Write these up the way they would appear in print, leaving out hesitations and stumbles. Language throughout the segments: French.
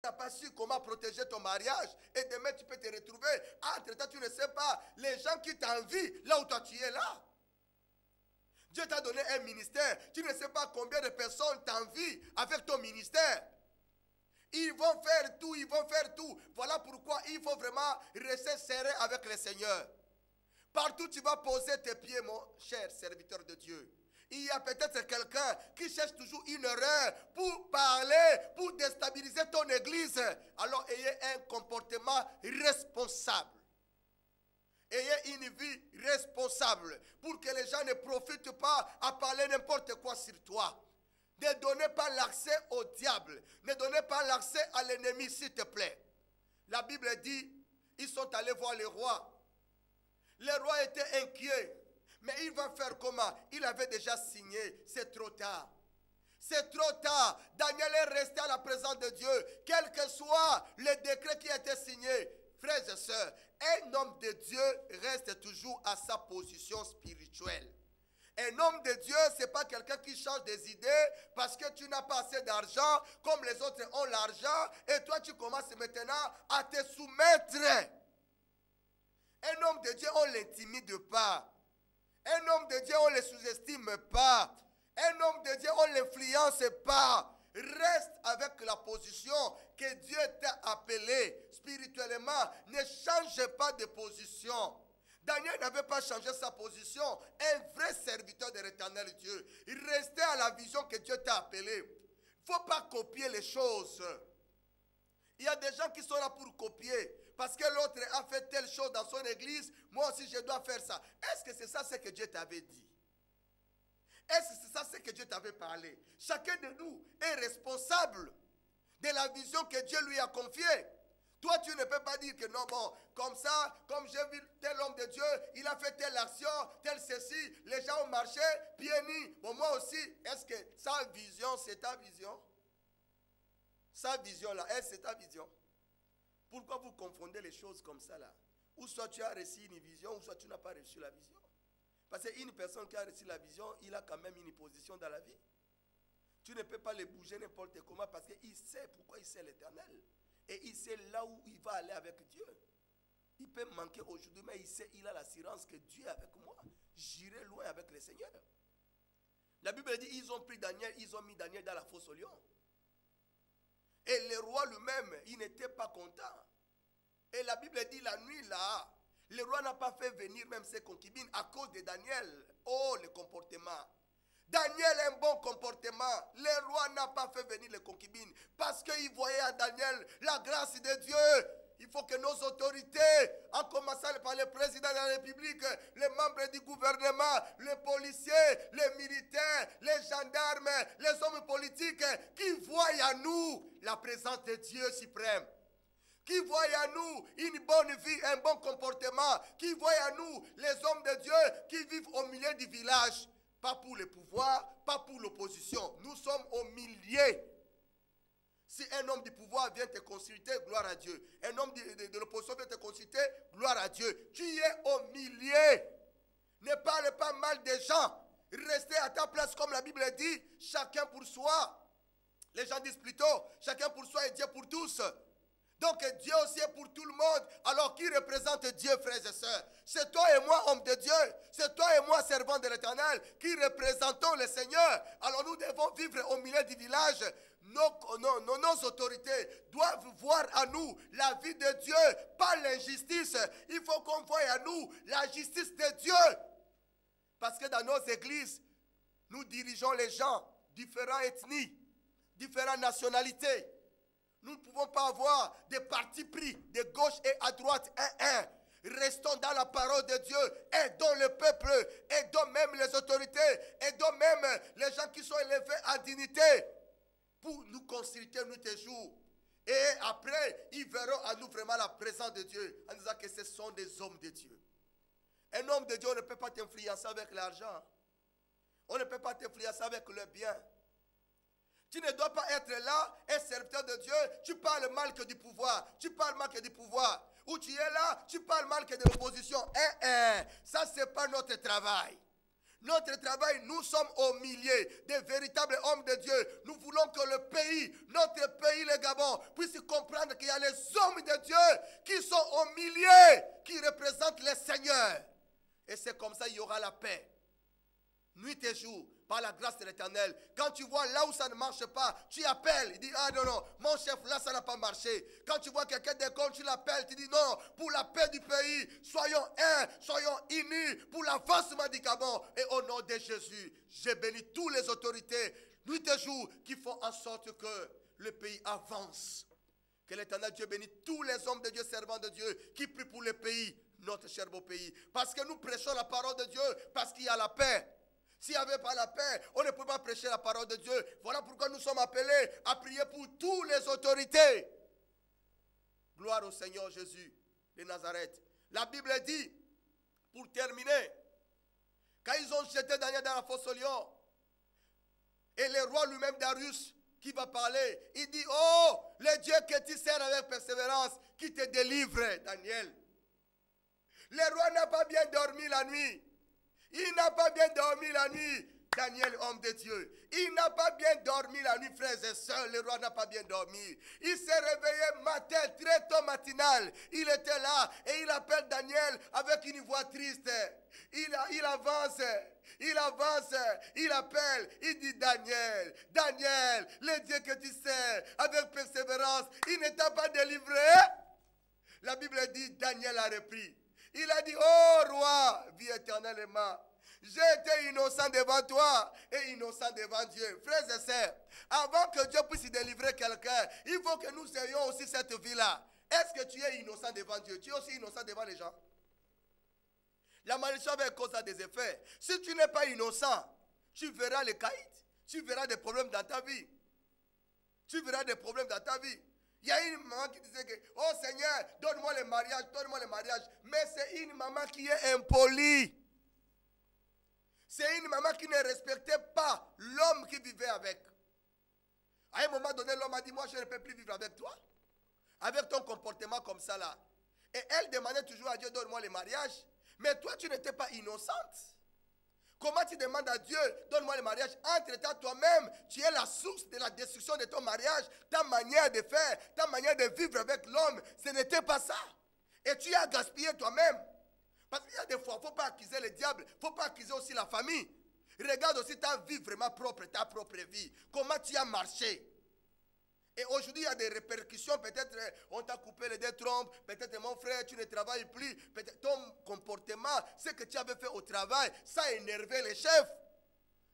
n'as pas su comment protéger ton mariage et demain tu peux te retrouver. Entre-temps, tu ne sais pas les gens qui t'envient là où toi tu es là. Dieu t'a donné un ministère. Tu ne sais pas combien de personnes t'envient avec ton ministère. Ils vont faire tout, ils vont faire tout. Voilà pourquoi il faut vraiment rester serré avec le Seigneur. Partout tu vas poser tes pieds, mon cher serviteur de Dieu. Il y a peut-être quelqu'un qui cherche toujours une erreur pour parler, pour déstabiliser ton église. Alors ayez un comportement responsable. Ayez une vie responsable pour que les gens ne profitent pas à parler n'importe quoi sur toi. Ne donnez pas l'accès au diable. Ne donnez pas l'accès à l'ennemi, s'il te plaît. La Bible dit, ils sont allés voir le roi. Le roi était inquiet. Mais il va faire comment? Il avait déjà signé. C'est trop tard. C'est trop tard. Daniel est resté à la présence de Dieu. Quel que soit le décret qui a été signé. Frères et sœurs, un homme de Dieu reste toujours à sa position spirituelle. Un homme de Dieu, ce n'est pas quelqu'un qui change des idées parce que tu n'as pas assez d'argent, comme les autres ont l'argent, et toi tu commences maintenant à te soumettre. Un homme de Dieu, on ne l'intimide pas. Un homme de Dieu, on ne le sous-estime pas. Un homme de Dieu, on ne l'influence pas. Reste avec la position que Dieu t'a appelée spirituellement. Ne change pas de position. Daniel n'avait pas changé sa position. Un vrai serviteur de l'éternel Dieu. Il restait à la vision que Dieu t'a appelé. Il ne faut pas copier les choses. Il y a des gens qui sont là pour copier. Parce que l'autre a fait telle chose dans son église. Moi aussi je dois faire ça. Est-ce que c'est ça ce que Dieu t'avait dit? Est-ce que c'est ça ce que Dieu t'avait parlé? Chacun de nous est responsable de la vision que Dieu lui a confiée. Toi, tu ne peux pas dire que non, bon, comme ça, comme j'ai vu tel homme de Dieu, il a fait telle action, telle ceci, les gens ont marché, pieds nus. Bon, moi aussi, est-ce que sa vision, c'est ta vision? Sa vision là, est-ce que c'est ta vision? Pourquoi vous confondez les choses comme ça là? Ou soit tu as reçu une vision, ou soit tu n'as pas reçu la vision. Parce qu'une personne qui a reçu la vision, il a quand même une position dans la vie. Tu ne peux pas le bouger n'importe comment parce qu'il sait pourquoi il sait l'Éternel. Et il sait là où il va aller avec Dieu. Il peut manquer aujourd'hui, mais il sait, il a l'assurance que Dieu est avec moi. J'irai loin avec le Seigneur. La Bible dit, ils ont pris Daniel, ils ont mis Daniel dans la fosse au lion. Et le roi lui-même, il n'était pas content. Et la Bible dit, la nuit là, le roi n'a pas fait venir même ses concubines à cause de Daniel. Oh, le comportement. Daniel a un bon comportement. Le roi n'a pas fait venir les concubines parce qu'il voyait à Daniel la grâce de Dieu. Il faut que nos autorités, en commençant par le président de la République, les membres du gouvernement, les policiers, les militaires, les gendarmes, les hommes politiques, qui voient à nous la présence de Dieu suprême. Qui voient à nous une bonne vie, un bon comportement. Qui voient à nous les hommes de Dieu qui vivent au milieu du village. Pas pour le pouvoir, pas pour l'opposition. Nous sommes au milieu. Si un homme du pouvoir vient te consulter, gloire à Dieu. Un homme de l'opposition vient te consulter, gloire à Dieu. Tu es au milieu. Ne parle pas mal des gens. Restez à ta place comme la Bible dit, chacun pour soi. Les gens disent plutôt, chacun pour soi et Dieu pour tous. Donc Dieu aussi est pour tout le monde. Alors qui représente Dieu, frères et sœurs? C'est toi et moi, homme de Dieu. C'est toi et moi, servants de l'Éternel, qui représentons le Seigneur. Alors nous devons vivre au milieu du village. Nos autorités doivent voir à nous la vie de Dieu, pas l'injustice. Il faut qu'on voie à nous la justice de Dieu. Parce que dans nos églises, nous dirigeons les gens, différentes ethnies, différentes nationalités. Nous ne pouvons pas avoir des partis pris de gauche et à droite, Restons dans la parole de Dieu, aidons le peuple, aidons même les autorités, aidons même les gens qui sont élevés à dignité pour nous consulter nous toujours. Et après, ils verront à nous vraiment la présence de Dieu en disant que ce sont des hommes de Dieu. Un homme de Dieu, on ne peut pas t'influencer avec l'argent. On ne peut pas t'influencer avec le bien. Tu ne dois pas être là, un serviteur de Dieu, tu parles mal que du pouvoir. Tu parles mal que du pouvoir. Ou tu es là, tu parles mal que de l'opposition. Ça, ce n'est pas notre travail. Notre travail, nous sommes au milieu des véritables hommes de Dieu. Nous voulons que le pays, notre pays, le Gabon, puisse comprendre qu'il y a les hommes de Dieu qui sont au milieu, qui représentent les seigneurs. Et c'est comme ça qu'il y aura la paix. Nuit et jour, par la grâce de l'Éternel. Quand tu vois là où ça ne marche pas, tu appelles. Il dit, ah non, non, mon chef, là, ça n'a pas marché. Quand tu vois quelqu'un déconne, tu l'appelles. Tu dis, non, pour la paix du pays, soyons un, soyons unis, pour l'avancement du Gabon. Et au nom de Jésus, j'ai béni toutes les autorités, nuit et jour, qui font en sorte que le pays avance. Que l'Éternel Dieu bénisse tous les hommes de Dieu, servants de Dieu, qui prient pour le pays, notre cher beau pays. Parce que nous prêchons la parole de Dieu, parce qu'il y a la paix. S'il n'y avait pas la paix, on ne peut pas prêcher la parole de Dieu. Voilà pourquoi nous sommes appelés à prier pour toutes les autorités. Gloire au Seigneur Jésus de Nazareth. La Bible dit, pour terminer, quand ils ont jeté Daniel dans la fosse au lion, et le roi lui-même Darius qui va parler, il dit, oh, le Dieu que tu sers avec persévérance, qui te délivre, Daniel. Le roi n'a pas bien dormi la nuit. Il n'a pas bien dormi la nuit, Daniel, homme de Dieu. Il n'a pas bien dormi la nuit, frères et sœurs. Le roi n'a pas bien dormi. Il s'est réveillé matin, très tôt matinal. Il était là et il appelle Daniel avec une voix triste. Il avance, il appelle, il dit Daniel, Daniel, le Dieu que tu sers avec persévérance, il ne t'a pas délivré. La Bible dit, Daniel a repris. Il a dit, oh roi, vis éternellement. J'ai été innocent devant toi et innocent devant Dieu. Frères et sœurs, avant que Dieu puisse délivrer quelqu'un, il faut que nous ayons aussi cette vie-là. Est-ce que tu es innocent devant Dieu? Tu es aussi innocent devant les gens? La malédiction avec cause a des effets. Si tu n'es pas innocent, tu verras les caïds. Tu verras des problèmes dans ta vie. Tu verras des problèmes dans ta vie. Il y a une maman qui disait que, oh Seigneur, donne-moi le mariage, donne-moi le mariage. Mais c'est une maman qui est impolie. C'est une maman qui ne respectait pas l'homme qui vivait avec. À un moment donné, l'homme a dit, moi je ne peux plus vivre avec toi. Avec ton comportement comme ça là. Et elle demandait toujours à Dieu, donne-moi le mariage. Mais toi, tu n'étais pas innocente. Comment tu demandes à Dieu, donne-moi le mariage? Entre-temps, toi-même, tu es la source de la destruction de ton mariage. Ta manière de faire, ta manière de vivre avec l'homme, ce n'était pas ça. Et tu as gaspillé toi-même. Parce qu'il y a des fois, il ne faut pas accuser le diable, il ne faut pas accuser aussi la famille. Regarde aussi ta vie vraiment propre, ta propre vie. Comment tu as marché. Et aujourd'hui, il y a des répercussions. Peut-être on t'a coupé les deux trompes. Peut-être mon frère, tu ne travailles plus. Peut-être ton comportement, ce que tu avais fait au travail, ça a énervé le chef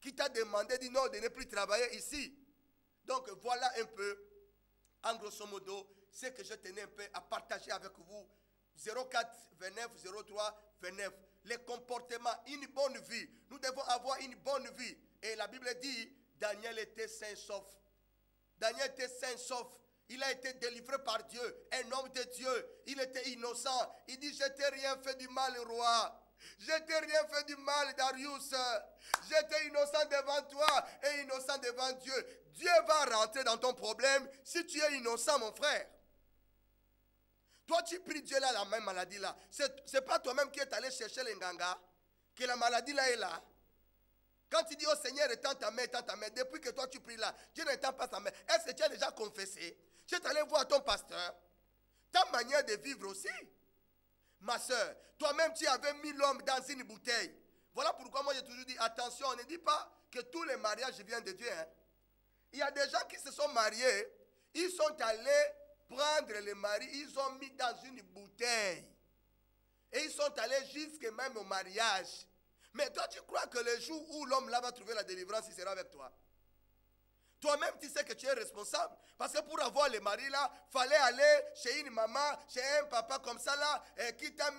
qui t'a demandé, dit non, de ne plus travailler ici. Donc voilà un peu, en grosso modo, ce que je tenais un peu à partager avec vous. 04 29 03 29. Les comportements, une bonne vie. Nous devons avoir une bonne vie. Et la Bible dit, Daniel était sain sauf. Daniel était sain sauf. Il a été délivré par Dieu. Un homme de Dieu. Il était innocent. Il dit, je t'ai rien fait du mal, roi. Je t'ai rien fait du mal, Darius. J'étais innocent devant toi et innocent devant Dieu. Dieu va rentrer dans ton problème si tu es innocent, mon frère. Toi, tu pries Dieu là, la même maladie là. Ce n'est pas toi-même qui es allé chercher les nganga, que la maladie là est là. Quand tu dis au Seigneur, étends ta main, depuis que toi tu pries là, Dieu n'étend pas ta main. Est-ce que tu as déjà confessé? Tu es allé voir ton pasteur. Ta manière de vivre aussi. Ma soeur, toi-même tu avais mis l'homme dans une bouteille. Voilà pourquoi moi j'ai toujours dit, attention, on ne dit pas que tous les mariages viennent de Dieu. Hein. Il y a des gens qui se sont mariés, ils sont allés prendre le mari, ils ont mis dans une bouteille. Et ils sont allés jusqu'à même au mariage. Mais toi, tu crois que le jour où l'homme là va trouver la délivrance, il sera avec toi? Toi-même, tu sais que tu es responsable. Parce que pour avoir le mari là, il fallait aller chez une maman, chez un papa comme ça là, qui t'a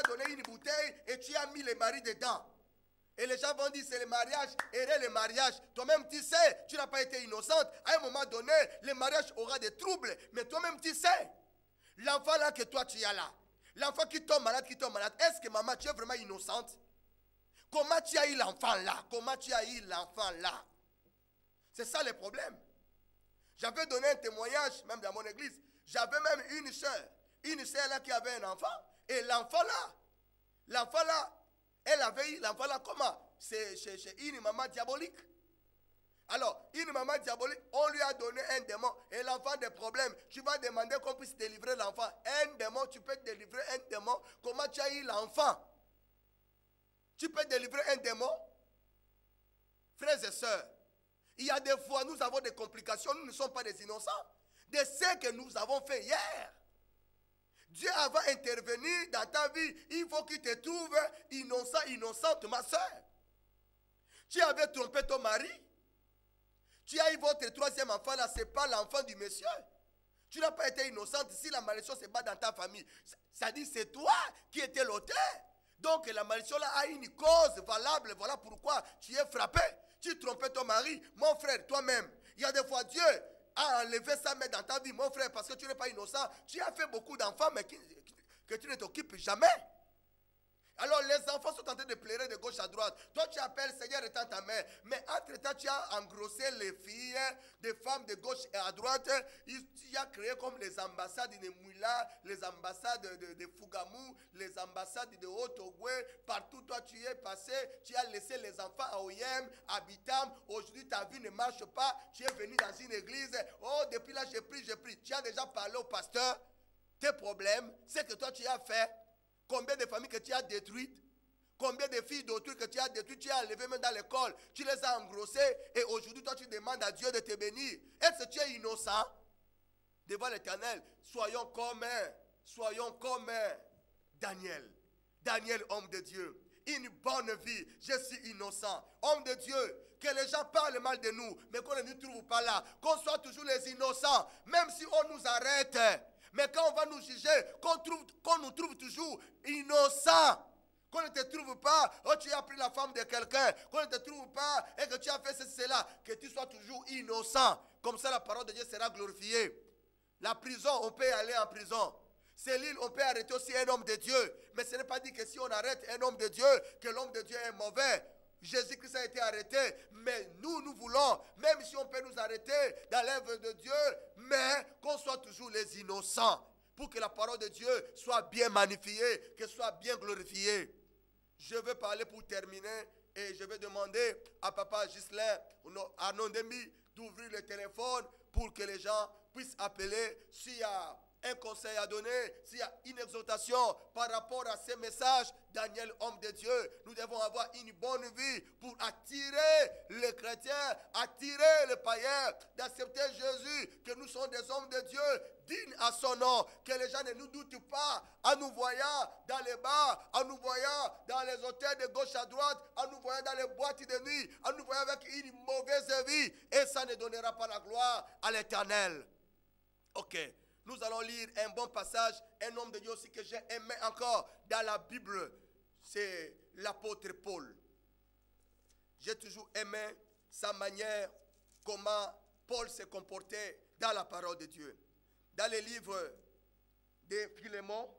donné une bouteille et tu as mis le mari dedans. Et les gens vont dire c'est le mariage, et le mariage. Toi-même, tu sais, tu n'as pas été innocente. À un moment donné, le mariage aura des troubles. Mais toi-même, tu sais. L'enfant là que toi, tu as là. L'enfant qui tombe malade, Est-ce que maman, tu es vraiment innocente? Comment tu as eu l'enfant là? Comment tu as eu l'enfant là? C'est ça le problème. J'avais donné un témoignage, même dans mon église. J'avais même une sœur là qui avait un enfant. Et l'enfant là, elle avait eu l'enfant là comment? c'est une maman diabolique. Alors, une maman diabolique, on lui a donné un démon et l'enfant a des problèmes. Tu vas demander qu'on puisse délivrer l'enfant. Un démon, tu peux délivrer un démon. Comment tu as eu l'enfant? Tu peux délivrer un démon? Frères et sœurs, il y a des fois, nous avons des complications. Nous ne sommes pas des innocents. De ce que nous avons fait hier. Dieu va intervenir dans ta vie. Il faut qu'il te trouve innocent, innocente, ma soeur. Tu avais trompé ton mari. Tu as eu votre troisième enfant là, ce n'est pas l'enfant du monsieur. Tu n'as pas été innocente si la malédiction se bat dans ta famille. Ça dit c'est toi qui étais l'auteur. Donc la malédiction là a une cause valable. Voilà pourquoi tu es frappé. Tu trompais ton mari, mon frère, toi-même. Il y a des fois Dieu a enlevé sa main dans ta vie, mon frère, parce que tu n'es pas innocent. Tu as fait beaucoup d'enfants, mais que tu ne t'occupes jamais. Alors les enfants sont en train de pleurer de gauche à droite. Toi tu appelles Seigneur étends ta main. Mais entre-temps tu as engrossé les filles, des femmes de gauche et à droite. Tu as créé comme les ambassades de Mouila, les ambassades de Fougamou, les ambassades de Haut-Ogoué. Partout toi tu es passé. Tu as laissé les enfants à Oyem, à Bitam. Aujourd'hui ta vie ne marche pas. Tu es venu dans une église. Oh depuis là j'ai pris. Tu as déjà parlé au pasteur. Tes problèmes, c'est que toi tu as fait. Combien de familles que tu as détruites? Combien de filles d'autrui que tu as détruites? Tu as enlevé même dans l'école. Tu les as engrossées. Et aujourd'hui, toi, tu demandes à Dieu de te bénir. Est-ce que tu es innocent? Devant l'Éternel, soyons comme Daniel. Daniel, homme de Dieu. Une bonne vie. Je suis innocent. Homme de Dieu. Que les gens parlent mal de nous, mais qu'on ne nous trouve pas là. Qu'on soit toujours les innocents. Même si on nous arrête. Mais quand on va nous juger, qu'on nous trouve toujours innocents. Qu'on ne te trouve pas, oh tu as pris la femme de quelqu'un. Qu'on ne te trouve pas et que tu as fait cela. Que tu sois toujours innocent. Comme ça la parole de Dieu sera glorifiée. La prison, on peut aller en prison. Céline, on peut arrêter aussi un homme de Dieu. Mais ce n'est pas dit que si on arrête un homme de Dieu, que l'homme de Dieu est mauvais. Jésus-Christ a été arrêté, mais nous voulons, même si on peut nous arrêter dans l'œuvre de Dieu, mais qu'on soit toujours les innocents, pour que la parole de Dieu soit bien magnifiée, qu'elle soit bien glorifiée. Je vais parler pour terminer, et je vais demander à Papa Ghislain, à Nondemi, d'ouvrir le téléphone pour que les gens puissent appeler s'il y a un conseil à donner, s'il y a une exhortation par rapport à ces messages. Daniel, homme de Dieu, nous devons avoir une bonne vie pour attirer les chrétiens, attirer les païens, d'accepter Jésus, que nous sommes des hommes de Dieu, dignes à son nom, que les gens ne nous doutent pas en nous voyant dans les bars, en nous voyant dans les hôtels de gauche à droite, en nous voyant dans les boîtes de nuit, en nous voyant avec une mauvaise vie, et ça ne donnera pas la gloire à l'Éternel. Ok. Nous allons lire un bon passage, un homme de Dieu aussi que j'ai aimé encore dans la Bible, c'est l'apôtre Paul. J'ai toujours aimé sa manière, comment Paul se comportait dans la parole de Dieu. Dans les livres de Philémon,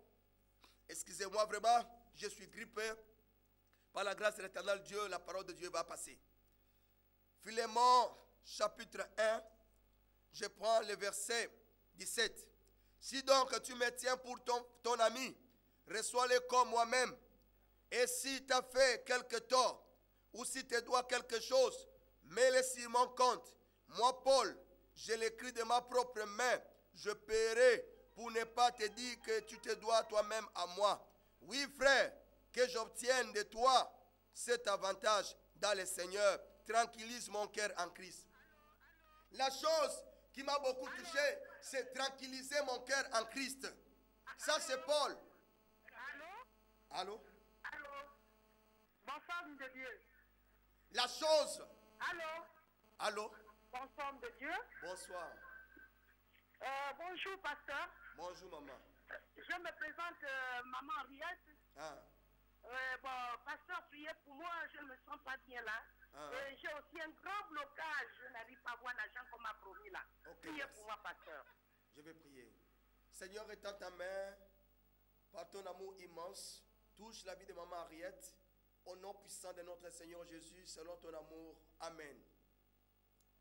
excusez-moi vraiment, je suis grippé, par la grâce de l'Éternel Dieu, la parole de Dieu va passer. Philémon, chapitre 1, je prends le verset 17. Si donc tu me tiens pour ton ami, reçois-le comme moi-même. Et si tu as fait quelque tort, ou si tu dois quelque chose, mets-le sur mon compte. Moi, Paul, je l'écris de ma propre main. Je paierai pour ne pas te dire que tu te dois toi-même à moi. Oui, frère, que j'obtienne de toi cet avantage dans le Seigneur. Tranquillise mon cœur en Christ. La chose qui m'a beaucoup touché, c'est tranquilliser mon cœur en Christ. Ça, c'est Paul. Allô? Allô? Bonsoir, de Dieu. La chose. Allô? Allô? Bonsoir, de Dieu. Bonsoir. Bonjour, pasteur. Bonjour, maman. Je me présente, maman Henriette. Ah. Bon, pasteur, priez pour moi, je ne me sens pas bien là. J'ai aussi un grand blocage, je n'arrive pas à voir l'argent qu'on m'a promis là. Okay, priez pour moi, pasteur. Je vais prier. Seigneur, étends ta main par ton amour immense. Touche la vie de maman Henriette. Au nom puissant de notre Seigneur Jésus, selon ton amour. Amen.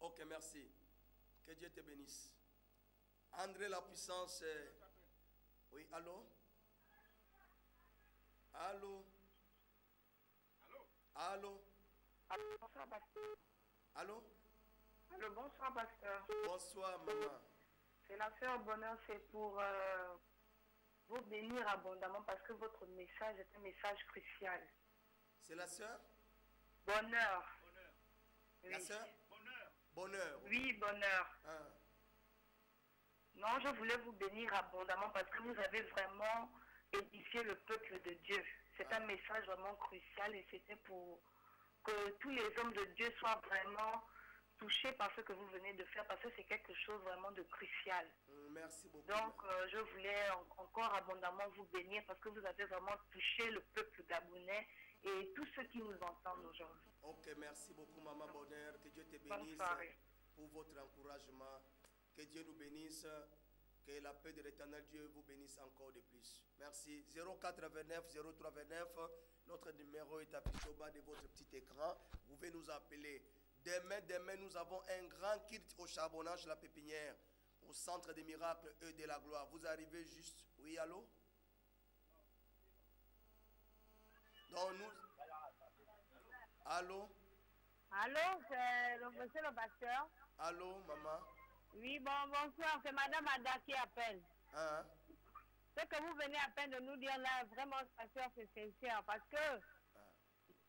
Ok, merci. Que Dieu te bénisse. André, la puissance. Oui, allô? Allô? Allô? Bonsoir, pasteur. Allô? Allô, bonsoir, pasteur. Bonsoir, maman. C'est la sœur Bonheur, c'est pour vous bénir abondamment parce que votre message est un message crucial. C'est la sœur? Bonheur. Oui. La sœur? Bonheur. Oui, bonheur. Ah. Non, je voulais vous bénir abondamment parce que vous avez vraiment édifié le peuple de Dieu. C'est un message vraiment crucial et c'était pour que tous les hommes de Dieu soient vraiment touchés par ce que vous venez de faire parce que c'est quelque chose vraiment de crucial. Merci beaucoup. Donc, je voulais encore abondamment vous bénir parce que vous avez vraiment touché le peuple gabonais et tous ceux qui nous entendent aujourd'hui. Ok, merci beaucoup, maman Bonheur. Que Dieu te Bonne bénisse soirée. pour votre encouragement. Que Dieu nous bénisse. Que la paix de l'éternel Dieu vous bénisse encore de plus. Merci. 089 0329. Notre numéro est affiché au bas de votre petit écran. Vous pouvez nous appeler. Demain, nous avons un grand culte au charbonnage, la pépinière, au centre des miracles et de la gloire. Vous arrivez juste. Oui, allô? Donc nous. Allô? Allô, c'est monsieur le pasteur. Allô, maman? Oui, bonsoir, c'est madame Ada qui appelle. Hein? Ce que vous venez à peine de nous dire là, vraiment, pasteur, c'est sincère parce que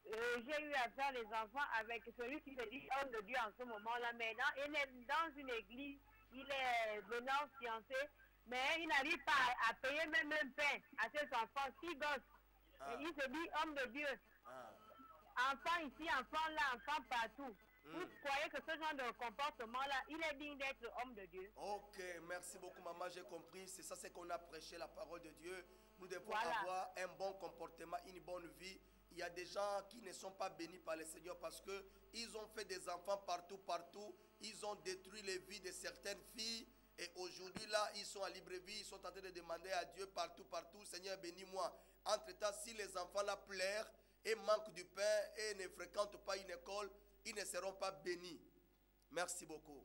j'ai eu à faire les enfants avec celui qui se dit homme de Dieu en ce moment-là. Maintenant, il est dans une église, il est maintenant fiancé, mais il n'arrive pas à payer même un pain à ses enfants, 6 gosses. Et il se dit homme de Dieu. Enfant ici, enfant là, enfant partout. Vous croyez que ce genre de comportement-là, il est digne d'être homme de Dieu? Ok, merci beaucoup, maman, j'ai compris. C'est ça, c'est qu'on a prêché la parole de Dieu. Nous devons Voilà. avoir un bon comportement, une bonne vie. Il y a des gens qui ne sont pas bénis par le Seigneur parce qu'ils ont fait des enfants partout. Ils ont détruit les vies de certaines filles. Et aujourd'hui, là, ils sont à libre vie. Ils sont en train de demander à Dieu partout. Seigneur, bénis-moi. Entre-temps, si les enfants là pleurent et manquent du pain et ne fréquentent pas une école, ils ne seront pas bénis. Merci beaucoup.